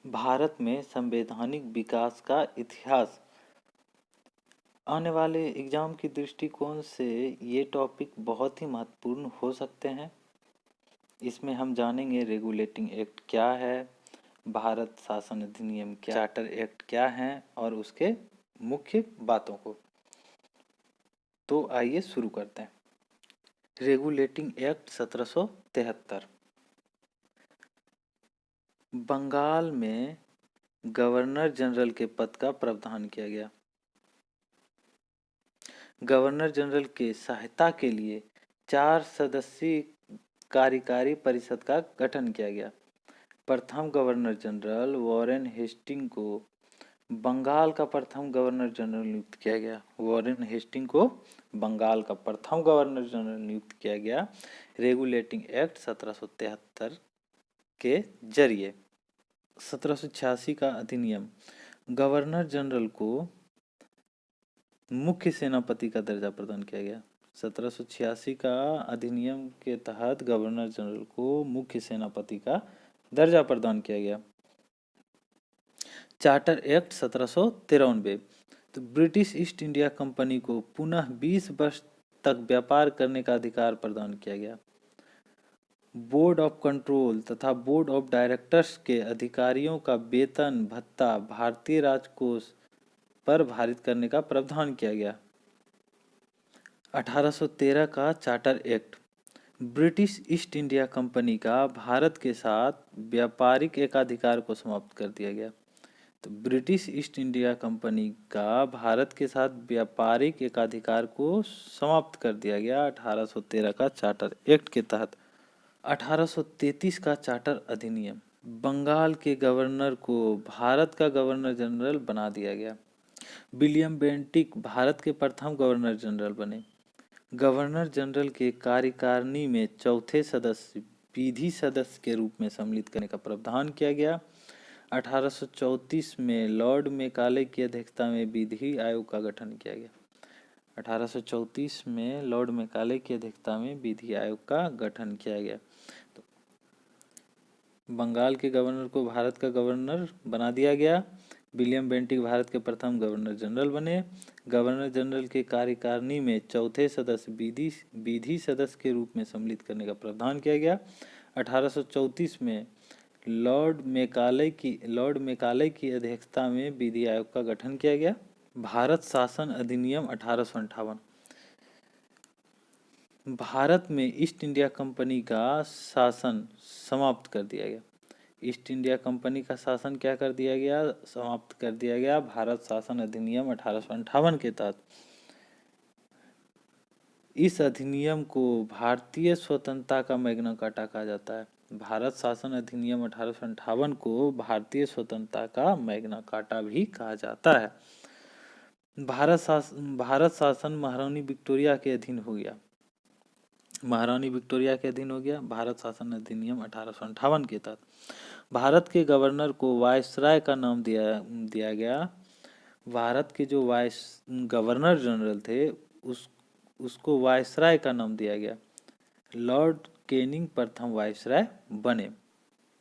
भारत में संवैधानिक विकास का इतिहास। आने वाले एग्जाम की दृष्टिकोण से ये टॉपिक बहुत ही महत्वपूर्ण हो सकते हैं। इसमें हम जानेंगे रेगुलेटिंग एक्ट क्या है, भारत शासन अधिनियम क्या, चार्टर एक्ट क्या है और उसके मुख्य बातों को। तो आइए शुरू करते हैं। Regulating act 1773। बंगाल में गवर्नर जनरल के पद का प्रावधान किया गया। गवर्नर जनरल के सहायता के लिए 4 सदस्यीय कार्यकारी परिषद का गठन किया गया। प्रथम गवर्नर जनरल वॉरेन हेस्टिंग को बंगाल का प्रथम गवर्नर जनरल नियुक्त किया गया। वॉरेन हेस्टिंग को बंगाल का प्रथम गवर्नर जनरल नियुक्त किया गया रेगुलेटिंग एक्ट 1773 के जरिए। 1786 का अधिनियम गवर्नर जनरल को मुख्य सेनापति का दर्जा प्रदान किया गया। 1786 का अधिनियम के तहत गवर्नर जनरल को मुख्य सेनापति का दर्जा प्रदान किया गया। Charter act 1793। तो ब्रिटिश ईस्ट इंडिया कंपनी को पुनः 20 वर्ष तक व्यापार करने का अधिकार प्रदान किया गया। बोर्ड ऑफ कंट्रोल तथा बोर्ड ऑफ डायरेक्टर्स के अधिकारियों का वेतन भत्ता भारतीय राजकोष पर भारित करने का प्रावधान किया गया। 1813 का charter act British east India company का भारत के साथ व्यापारिक एकाधिकार को समाप्त कर दिया गया। तो ब्रिटिश ईस्ट इंडिया कंपनी का भारत के साथ व्यापारिक एकाधिकार को समाप्त कर दिया गया 1813 का चार्टर एक्ट के तहत। 1833 का चार्टर अधिनियम बंगाल के गवर्नर को भारत का गवर्नर जनरल बना दिया गया। विलियम बेंटिक भारत के प्रथम गवर्नर जनरल बने। गवर्नर जनरल के कार्यकारिणी में चौथे सदस्य विधि सदस्य के रूप में सम्मिलित करने का प्रावधान किया गया। 1834 में लॉर्ड मेकाले की अध्यक्षता में विधि आयोग का गठन किया गया। 1834 में लॉर्ड मेकाले की अध्यक्षता में विधि आयोग का गठन किया गया। तो बंगाल के गवर्नर को भारत का गवर्नर बना दिया गया। विलियम बेंटिक भारत के प्रथम गवर्नर जनरल बने। गवर्नर जनरल के कार्यकारिणी में चौथे सदस्य विधि सदस्य के रूप में सम्मिलित करने का प्रावधान किया गया। 1834 में लॉर्ड मेकाले की अध्यक्षता में विधि आयोग का गठन किया गया। भारत शासन अधिनियम 1858। भारत में ईस्ट इंडिया कंपनी का शासन समाप्त कर दिया गया। ईस्ट इंडिया कंपनी का शासन क्या कर दिया गया? समाप्त कर दिया गया भारत शासन अधिनियम 1858 के तहत। इस अधिनियम को भारतीय स्वतंत्रता का मैग्ना कार्टा कहा जाता है। भारत शासन अधिनियम 1858 को भारतीय स्वतंत्रता का मैग्ना कार्टा भी कहा जाता है। भारत शासन महारानी विक्टोरिया के अधीन हो गया। महारानी विक्टोरिया के अधीन हो गया भारत शासन अधिनियम 1858 के तहत। भारत के गवर्नर को वायसराय का नाम दिया गया। भारत के जो गवर्नर जनरल थे उसको वायसराय का नाम दिया गया। लॉर्ड कैनिंग प्रथम वायसराय बने।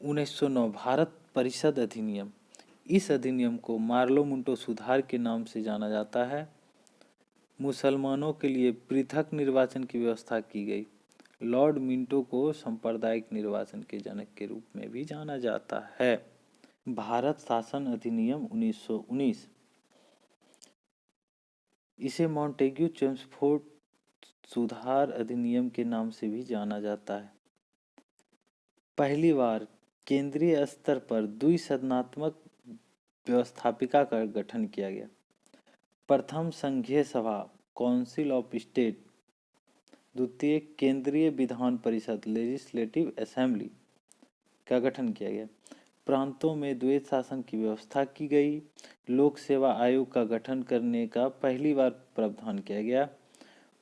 1909 भारत परिषद अधिनियम। इस अधिनियम को मार्लो मुंटो सुधार के नाम से जाना जाता है। मुसलमानों के लिए पृथक निर्वाचन की व्यवस्था की गई। लॉर्ड मिंटो को सांप्रदायिक निर्वाचन के जनक के रूप में भी जाना जाता है। भारत शासन अधिनियम 1919। इसे मॉन्टेग्यू चेम्सफोर्ड सुधार अधिनियम के नाम से भी जाना जाता है। पहली बार केंद्रीय स्तर पर द्विसदनात्मक व्यवस्थापिका का गठन किया गया। प्रथम संघीय सभा काउंसिल ऑफ स्टेट, द्वितीय केंद्रीय विधान परिषद लेजिस्लेटिव असेंबली का गठन किया गया। प्रांतों में द्वैत शासन की व्यवस्था की गई। लोक सेवा आयोग का गठन करने का पहली बार प्रावधान किया गया।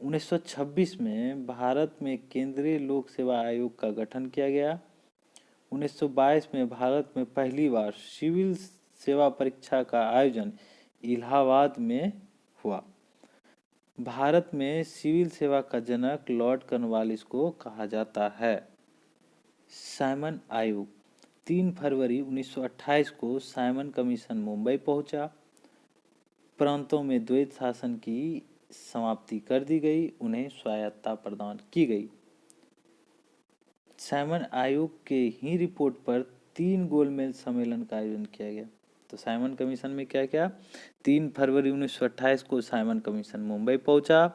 1926 में भारत में केंद्रीय लोक सेवा आयोग का गठन किया गया। 1922 में भारत में पहली बार सिविल सेवा परीक्षा का आयोजन इलाहाबाद में हुआ। भारत में सिविल सेवा का जनक लॉर्ड कॉर्नवालिस को कहा जाता है। साइमन आयोग 3 फरवरी 1928 को साइमन कमीशन मुंबई पहुंचा। प्रांतों में द्वैत शासन की समाप्ति कर दी गई, उन्हें स्वायत्तता प्रदान की गई। साइमन आयोग के ही रिपोर्ट पर 3 गोलमेज सम्मेलन का आयोजन किया गया। तो साइमन कमीशन में क्या क्या? 3 फरवरी 1928 को साइमन कमीशन मुंबई पहुंचा।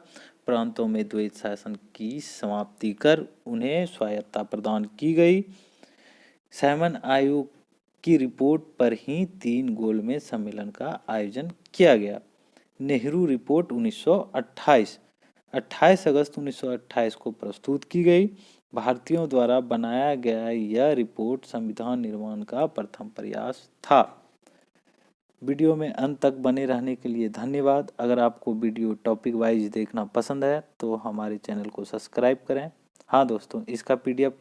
प्रांतों में द्वैत शासन की समाप्ति कर उन्हें स्वायत्तता प्रदान की गई। साइमन आयोग की रिपोर्ट पर ही 3 गोलमेज सम्मेलन का आयोजन किया गया। नेहरू रिपोर्ट 1928 28 अगस्त 1928 को प्रस्तुत की गई। भारतीयों द्वारा बनाया गया यह रिपोर्ट संविधान निर्माण का प्रथम प्रयास था। वीडियो में अंत तक बने रहने के लिए धन्यवाद। अगर आपको वीडियो टॉपिक वाइज देखना पसंद है तो हमारे चैनल को सब्सक्राइब करें। हाँ दोस्तों, इसका PDF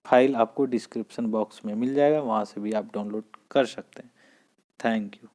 फाइल आपको डिस्क्रिप्शन बॉक्स में मिल जाएगा, वहाँ से भी आप डाउनलोड कर सकते हैं। Thank you.